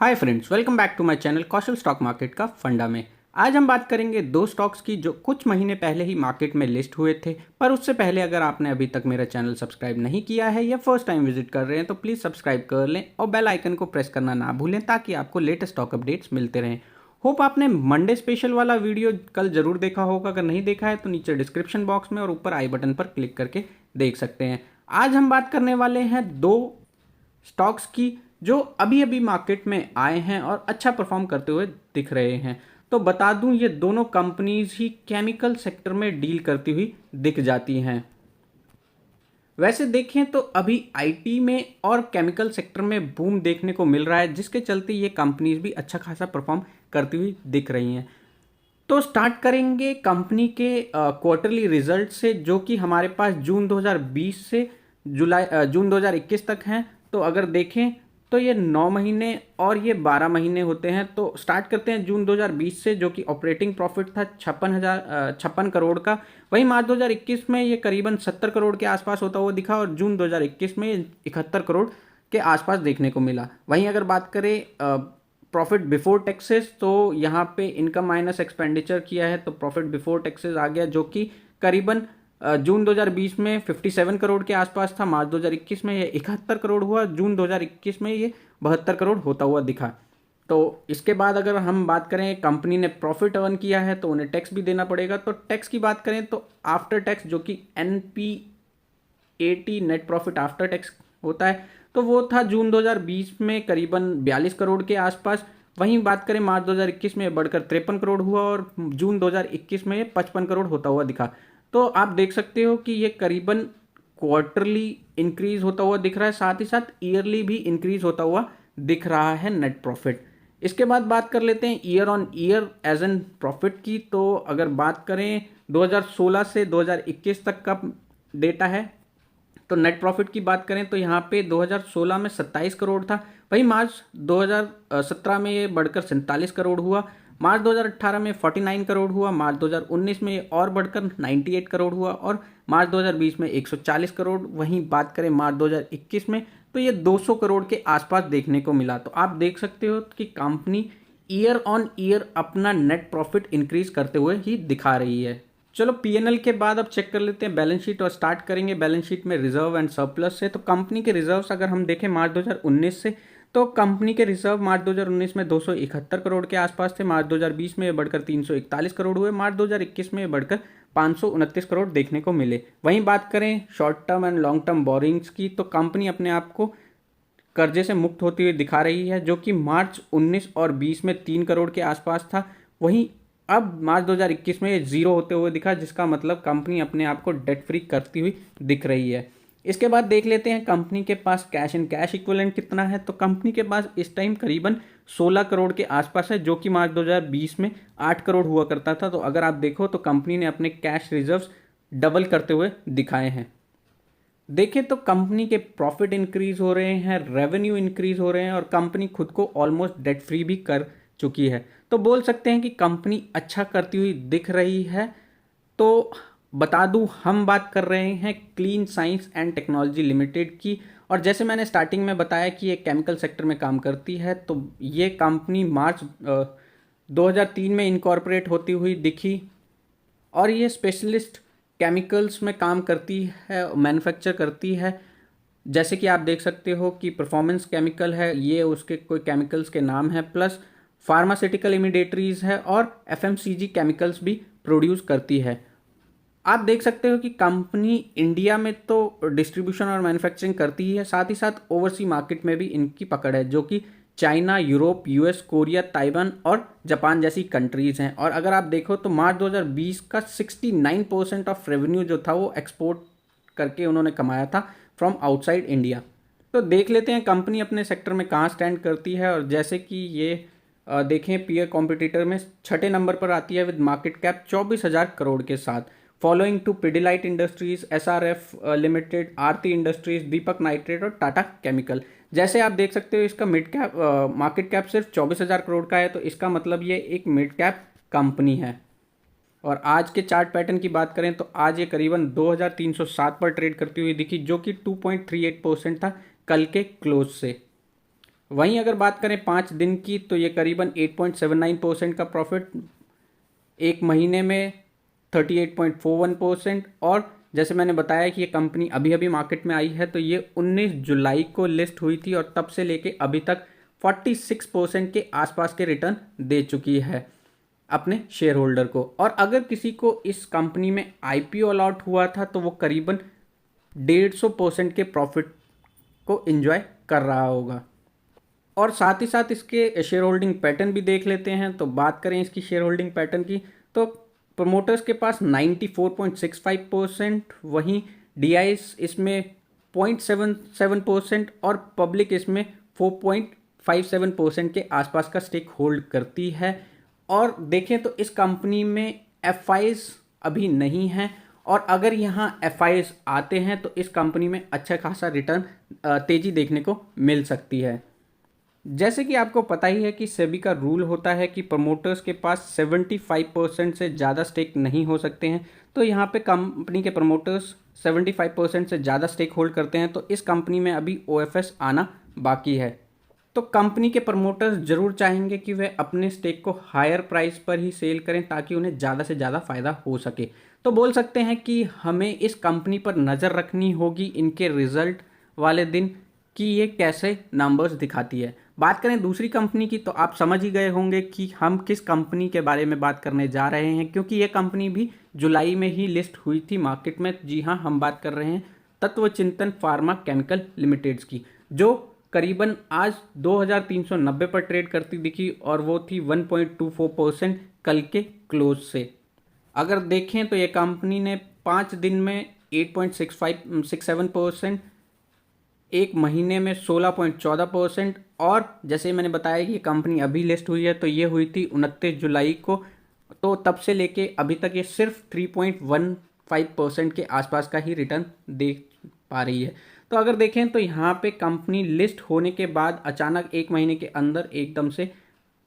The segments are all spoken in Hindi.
Hi friends, welcome back to my channel Kaushal stock market का फंडा में। आज हम बात करेंगे दो स्टॉक्स की जो कुछ महीने पहले ही मार्केट में लिस्ट हुए थे। पर उससे पहले अगर आपने अभी तक मेरा चैनल सब्सक्राइब नहीं किया है या फर्स्ट टाइम विजिट कर रहे हैं तो प्लीज़ सब्सक्राइब कर लें और बेल आइकन को प्रेस करना ना भूलें ताकि आपको लेटेस्ट स्टॉक अपडेट्स मिलते रहें। होप आपने मंडे स्पेशल वाला वीडियो कल जरूर देखा होगा। अगर नहीं देखा है तो नीचे डिस्क्रिप्शन बॉक्स में और ऊपर आई बटन पर क्लिक करके देख सकते हैं। आज हम बात करने वाले हैं दो स्टॉक्स की जो अभी अभी मार्केट में आए हैं और अच्छा परफॉर्म करते हुए दिख रहे हैं। तो बता दूं, ये दोनों कंपनीज ही केमिकल सेक्टर में डील करती हुई दिख जाती हैं। वैसे देखें तो अभी आईटी में और केमिकल सेक्टर में बूम देखने को मिल रहा है, जिसके चलते ये कंपनीज भी अच्छा खासा परफॉर्म करती हुई दिख रही हैं। तो स्टार्ट करेंगे कंपनी के क्वार्टरली रिजल्ट से, जो कि हमारे पास जून 2020 से जून 2021 तक हैं। तो अगर देखें तो ये 9 महीने और ये 12 महीने होते हैं। तो स्टार्ट करते हैं जून 2020 से, जो कि ऑपरेटिंग प्रॉफिट था 56 करोड़ का। वहीं मार्च 2021 में ये करीबन 70 करोड़ के आसपास होता हुआ दिखा और जून 2021 में 71 करोड़ के आसपास देखने को मिला। वहीं अगर बात करें प्रॉफिट बिफोर टैक्सेस, तो यहाँ पे इनकम माइनस एक्सपेंडिचर किया है तो प्रॉफिट बिफोर टैक्सेस आ गया, जो कि करीबन जून 2020 में 57 करोड़ के आसपास था। मार्च 2021 में ये 71 करोड़ हुआ, जून 2021 में ये 72 करोड़ होता हुआ दिखा। तो इसके बाद अगर हम बात करें कंपनी ने प्रॉफिट अर्न किया है तो उन्हें टैक्स भी देना पड़ेगा। तो टैक्स की बात करें तो आफ्टर टैक्स, जो कि NPAT net profit after tax होता है, तो वो था जून 2020 में करीबन 42 करोड़ के आसपास। वहीं बात करें मार्च 2021 में बढ़कर 53 करोड़ हुआ और जून 2021 में 55 करोड़ होता हुआ दिखा। तो आप देख सकते हो कि ये करीबन क्वार्टरली इंक्रीज होता हुआ दिख रहा है, साथ ही साथ ईयरली भी इंक्रीज होता हुआ दिख रहा है नेट प्रॉफिट। इसके बाद बात कर लेते हैं year on year as an profit की। तो अगर बात करें 2016 से 2021 तक का डेटा है, तो नेट प्रॉफिट की बात करें तो यहाँ पे 2016 में 27 करोड़ था। वहीं मार्च 2017 में ये बढ़कर 47 करोड़ हुआ। मार्च 2018 में 49 करोड़ हुआ। मार्च 2019 में ये और बढ़कर 98 करोड़ हुआ और मार्च 2020 में 140 करोड़। वहीं बात करें मार्च 2021 में तो ये 200 करोड़ के आसपास देखने को मिला। तो आप देख सकते हो कि कंपनी ईयर ऑन ईयर अपना नेट प्रॉफिट इंक्रीज करते हुए ही दिखा रही है। चलो पीएनएल के बाद अब चेक कर लेते हैं बैलेंस शीट और स्टार्ट करेंगे बैलेंस शीट में रिजर्व एंड सरप्लस से। तो कंपनी के रिजर्व्स अगर हम देखें मार्च 2019 से, तो कंपनी के रिजर्व मार्च 2019 में 271 करोड़ के आसपास थे। मार्च 2020 में ये बढ़कर 341 करोड़ हुए। मार्च 2021 में ये बढ़कर 529 करोड़ देखने को मिले। वहीं बात करें short term and long term borrowings की, तो कंपनी अपने आप को कर्जे से मुक्त होती हुई दिखा रही है, जो कि मार्च 19 और 20 में 3 करोड़ के आसपास था। वहीं अब मार्च 2021 में ये जीरो होते हुए दिखा, जिसका मतलब कंपनी अपने आप को डेट फ्री करती हुई दिख रही है। इसके बाद देख लेते हैं कंपनी के पास कैश एंड कैश इक्विवेलेंट कितना है। तो कंपनी के पास इस टाइम करीबन 16 करोड़ के आसपास है, जो कि मार्च 2020 में 8 करोड़ हुआ करता था। तो अगर आप देखो तो कंपनी ने अपने कैश रिजर्व्स डबल करते हुए दिखाए हैं। देखें तो कंपनी के प्रॉफिट इंक्रीज हो रहे हैं, रेवेन्यू इंक्रीज हो रहे हैं और कंपनी खुद को ऑलमोस्ट डेट फ्री भी कर चुकी है। तो बोल सकते हैं कि कंपनी अच्छा करती हुई दिख रही है। तो बता दूं, हम बात कर रहे हैं clean science and technology limited की। और जैसे मैंने स्टार्टिंग में बताया कि ये केमिकल सेक्टर में काम करती है, तो ये कंपनी मार्च 2003 में इनकॉर्पोरेट होती हुई दिखी और ये स्पेशलिस्ट केमिकल्स में काम करती है, मैन्युफैक्चर करती है। जैसे कि आप देख सकते हो कि परफॉर्मेंस केमिकल है, ये उसके कोई केमिकल्स के नाम है, प्लस फार्मास्यूटिकल इमिडेटरीज है और FMCG केमिकल्स भी प्रोड्यूस करती है। आप देख सकते हो कि कंपनी इंडिया में तो डिस्ट्रीब्यूशन और मैन्युफैक्चरिंग करती ही है, साथ ही साथ ओवरसी मार्केट में भी इनकी पकड़ है, जो कि China, Europe, US, Korea, Taiwan और जापान जैसी कंट्रीज़ हैं। और अगर आप देखो तो मार्च 2020 का 69% ऑफ रेवेन्यू जो था वो एक्सपोर्ट करके उन्होंने कमाया था फ्रॉम आउटसाइड इंडिया। तो देख लेते हैं कंपनी अपने सेक्टर में कहाँ स्टैंड करती है। और जैसे कि ये देखें पीयर कॉम्पिटिटर में छठे नंबर पर आती है विद मार्केट कैप 24,000 करोड़ के साथ, following to Pidilite industries, SRF लिमिटेड, आरती इंडस्ट्रीज, दीपक नाइट्रेट और टाटा केमिकल। जैसे आप देख सकते हो इसका मिड कैप मार्केट कैप सिर्फ 24,000 करोड़ का है, तो इसका मतलब ये एक मिड कैप कंपनी है। और आज के चार्ट पैटर्न की बात करें तो आज ये करीबन 2307 पर ट्रेड करती हुई दिखी, जो कि 2.38% था कल के क्लोज से। वहीं अगर बात करें 5 दिन की तो ये करीबन 8.79% का प्रॉफिट, एक महीने में 38.41%। और जैसे मैंने बताया कि ये कंपनी अभी अभी मार्केट में आई है, तो ये 19 जुलाई को लिस्ट हुई थी और तब से लेके अभी तक 46% के आसपास के रिटर्न दे चुकी है अपने शेयर होल्डर को। और अगर किसी को इस कंपनी में आईपीओ अलॉट हुआ था तो वो करीबन 150% के प्रॉफिट को एंजॉय कर रहा होगा। और साथ ही साथ इसके शेयर होल्डिंग पैटर्न भी देख लेते हैं। तो बात करें इसकी शेयर होल्डिंग पैटर्न की, तो प्रमोटर्स के पास 94.65%, वहीं डीआईएस इसमें 0.77% और पब्लिक इसमें 4.57% के आसपास का स्टेक होल्ड करती है। और देखें तो इस कंपनी में एफआईज अभी नहीं है, और अगर यहाँ एफआईज आते हैं तो इस कंपनी में अच्छा खासा रिटर्न तेजी देखने को मिल सकती है। जैसे कि आपको पता ही है कि सेबी का रूल होता है कि प्रमोटर्स के पास 75% से ज़्यादा स्टेक नहीं हो सकते हैं। तो यहाँ पे कंपनी के प्रमोटर्स 75% से ज़्यादा स्टेक होल्ड करते हैं, तो इस कंपनी में अभी ओएफएस आना बाकी है। तो कंपनी के प्रमोटर्स जरूर चाहेंगे कि वे अपने स्टेक को हायर प्राइस पर ही सेल करें ताकि उन्हें ज़्यादा से ज़्यादा फ़ायदा हो सके। तो बोल सकते हैं कि हमें इस कंपनी पर नज़र रखनी होगी इनके रिजल्ट वाले दिन कि ये कैसे नंबर्स दिखाती है। बात करें दूसरी कंपनी की, तो आप समझ ही गए होंगे कि हम किस कंपनी के बारे में बात करने जा रहे हैं, क्योंकि ये कंपनी भी जुलाई में ही लिस्ट हुई थी मार्केट में। जी हाँ, हम बात कर रहे हैं तत्वचिंतन फार्मा केमिकल लिमिटेड्स की, जो करीबन आज 2390 पर ट्रेड करती दिखी और वो थी 1.24% कल के क्लोज से। अगर देखें तो ये कंपनी ने 5 दिन में 8.67%, एक महीने में 16.14%, और जैसे मैंने बताया कि ये कंपनी अभी लिस्ट हुई है तो ये हुई थी 29 जुलाई को, तो तब से लेके अभी तक ये सिर्फ 3.15% के आसपास का ही रिटर्न दे पा रही है। तो अगर देखें तो यहाँ पे कंपनी लिस्ट होने के बाद अचानक एक महीने के अंदर एकदम से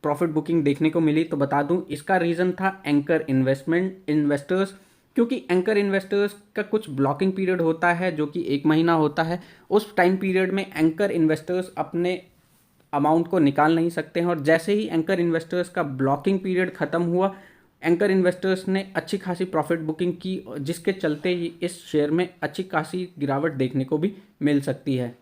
प्रॉफिट बुकिंग देखने को मिली। तो बता दूं इसका रीज़न था एंकर इन्वेस्टर्स, क्योंकि एंकर इन्वेस्टर्स का कुछ ब्लॉकिंग पीरियड होता है जो कि 1 महीना होता है। उस टाइम पीरियड में एंकर इन्वेस्टर्स अपने अमाउंट को निकाल नहीं सकते हैं, और जैसे ही एंकर इन्वेस्टर्स का ब्लॉकिंग पीरियड ख़त्म हुआ, एंकर इन्वेस्टर्स ने अच्छी खासी प्रॉफिट बुकिंग की, जिसके चलते ही इस शेयर में अच्छी खासी गिरावट देखने को भी मिल सकती है।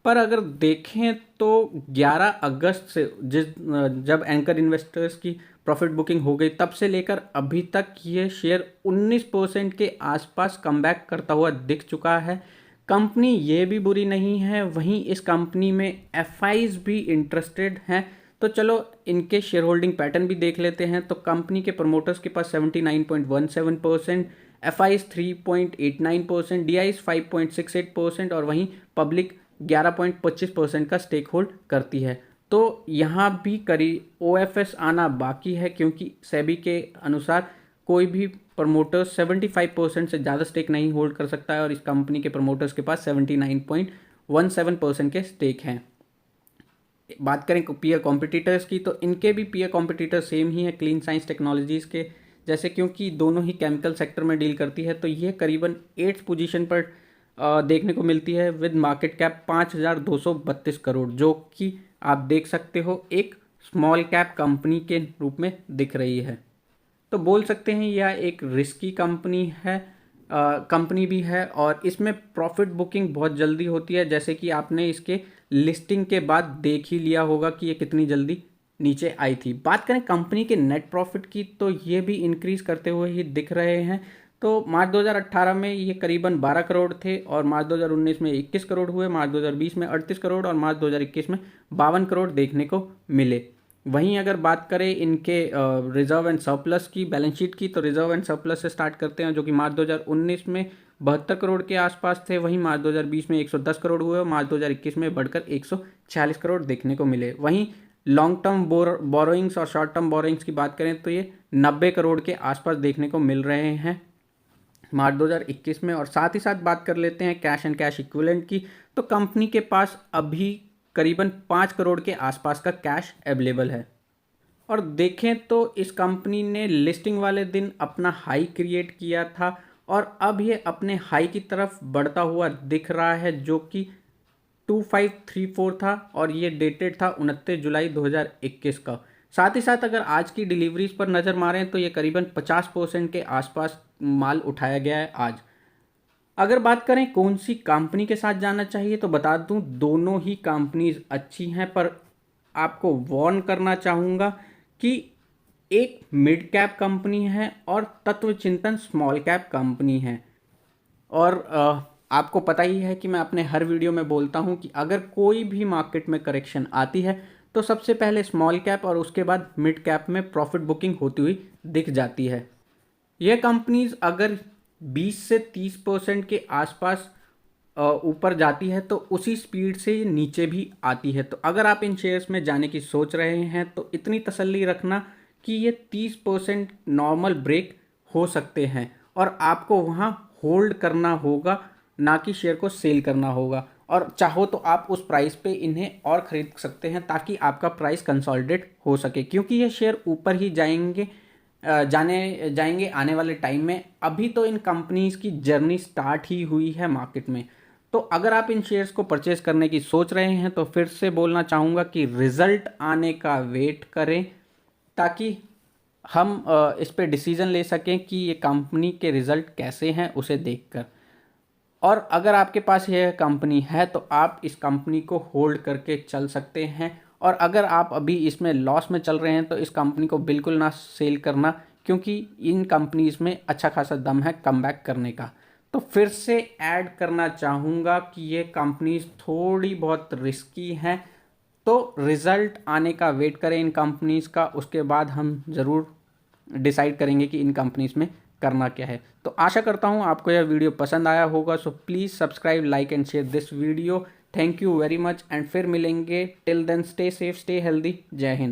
पर अगर देखें तो 11 अगस्त से जब एंकर इन्वेस्टर्स की प्रॉफिट बुकिंग हो गई, तब से लेकर अभी तक ये शेयर 19% के आसपास कमबैक करता हुआ दिख चुका है। कंपनी ये भी बुरी नहीं है, वहीं इस कंपनी में एफआईज भी इंटरेस्टेड हैं। तो चलो इनके शेयर होल्डिंग पैटर्न भी देख लेते हैं। तो कंपनी के प्रमोटर्स के पास 79.17%, एफआईज 3.89%, डीआईज 5.68% और वहीं पब्लिक 11.25% का स्टेक होल्ड करती है। तो यहाँ भी करीब ओएफएस आना बाकी है, क्योंकि सेबी के अनुसार कोई भी प्रमोटर्स 75% से ज़्यादा स्टेक नहीं होल्ड कर सकता है, और इस कंपनी के प्रमोटर्स के पास 79.17% के स्टेक हैं। बात करें पीयर कॉम्पिटिटर्स की, तो इनके भी पीयर कॉम्पिटिटर सेम ही है क्लीन साइंस टेक्नोलॉजीज़ के जैसे, क्योंकि दोनों ही केमिकल सेक्टर में डील करती है। तो ये करीबन 8th पोजीशन पर देखने को मिलती है विद मार्केट कैप 5232 करोड़, जो कि आप देख सकते हो एक स्मॉल कैप कंपनी के रूप में दिख रही है। तो बोल सकते हैं यह एक रिस्की कंपनी है, कंपनी भी है, और इसमें प्रॉफिट बुकिंग बहुत जल्दी होती है, जैसे कि आपने इसके लिस्टिंग के बाद देख ही लिया होगा कि ये कितनी जल्दी नीचे आई थी। बात करें कंपनी के नेट प्रॉफिट की, तो ये भी इंक्रीज करते हुए ही दिख रहे हैं। तो मार्च 2018 में ये करीबन 12 करोड़ थे, और मार्च 2019 में 21 करोड़ हुए, मार्च 2020 में 38 करोड़ और मार्च 2021 में 52 करोड़ देखने को मिले। वहीं अगर बात करें इनके रिजर्व एंड सरप्लस की, बैलेंस शीट की, तो रिजर्व एंड सरप्लस से स्टार्ट करते हैं, जो कि मार्च 2019 में 72 करोड़ के आसपास थे। वहीं मार्च 2020 में 110 करोड़ हुए और मार्च 2021 में बढ़कर 146 करोड़ देखने को मिले। वहीं लॉन्ग टर्म बोरोइंग्स और शॉर्ट टर्म बोरोइंग्स की बात करें तो ये 90 करोड़ के आसपास देखने को मिल रहे हैं मार्च 2021 में। और साथ ही साथ बात कर लेते हैं कैश एंड कैश इक्विवेलेंट की, तो कंपनी के पास अभी करीबन 5 करोड़ के आसपास का कैश अवेलेबल है। और देखें तो इस कंपनी ने लिस्टिंग वाले दिन अपना हाई क्रिएट किया था, और अब ये अपने हाई की तरफ बढ़ता हुआ दिख रहा है, जो कि 2534 था और ये डेटेड था 29 जुलाई 2021 का। साथ ही साथ अगर आज की डिलीवरीज पर नज़र मारें तो ये करीबन 50% के आसपास माल उठाया गया है आज। अगर बात करें कौन सी कंपनी के साथ जाना चाहिए तो बता दूं दोनों ही कंपनीज अच्छी हैं, पर आपको वार्न करना चाहूँगा कि एक मिड कैप कंपनी है और तत्व चिंतन स्मॉल कैप कंपनी है। और आपको पता ही है कि मैं अपने हर वीडियो में बोलता हूं कि अगर कोई भी मार्केट में करेक्शन आती है तो सबसे पहले स्मॉल कैप और उसके बाद मिड कैप में प्रॉफिट बुकिंग होती हुई दिख जाती है। यह कंपनीज अगर 20 से 30% के आसपास ऊपर जाती है तो उसी स्पीड से ये नीचे भी आती है। तो अगर आप इन शेयर्स में जाने की सोच रहे हैं तो इतनी तसल्ली रखना कि ये 30% नॉर्मल ब्रेक हो सकते हैं और आपको वहाँ होल्ड करना होगा, ना कि शेयर को सेल करना होगा। और चाहो तो आप उस प्राइस पे इन्हें और ख़रीद सकते हैं ताकि आपका प्राइस कंसोलिडेट हो सके, क्योंकि ये शेयर ऊपर ही जाएंगे आने वाले टाइम में। अभी तो इन कंपनीज की जर्नी स्टार्ट ही हुई है मार्केट में। तो अगर आप इन शेयर्स को परचेज करने की सोच रहे हैं तो फिर से बोलना चाहूँगा कि रिज़ल्ट आने का वेट करें ताकि हम इस पे डिसीजन ले सकें कि ये कंपनी के रिज़ल्ट कैसे हैं उसे देखकर। और अगर आपके पास यह कंपनी है तो आप इस कंपनी को होल्ड करके चल सकते हैं। और अगर आप अभी इसमें लॉस में चल रहे हैं तो इस कंपनी को बिल्कुल ना सेल करना, क्योंकि इन कंपनीज में अच्छा खासा दम है कमबैक करने का। तो फिर से ऐड करना चाहूँगा कि ये कंपनीज थोड़ी बहुत रिस्की हैं, तो रिज़ल्ट आने का वेट करें इन कंपनीज़ का, उसके बाद हम ज़रूर डिसाइड करेंगे कि इन कंपनीज़ में करना क्या है। तो आशा करता हूँ आपको यह वीडियो पसंद आया होगा। So please subscribe, like and share this video. Thank you very much and फिर मिलेंगे। Till then stay safe, stay healthy. जय हिंद।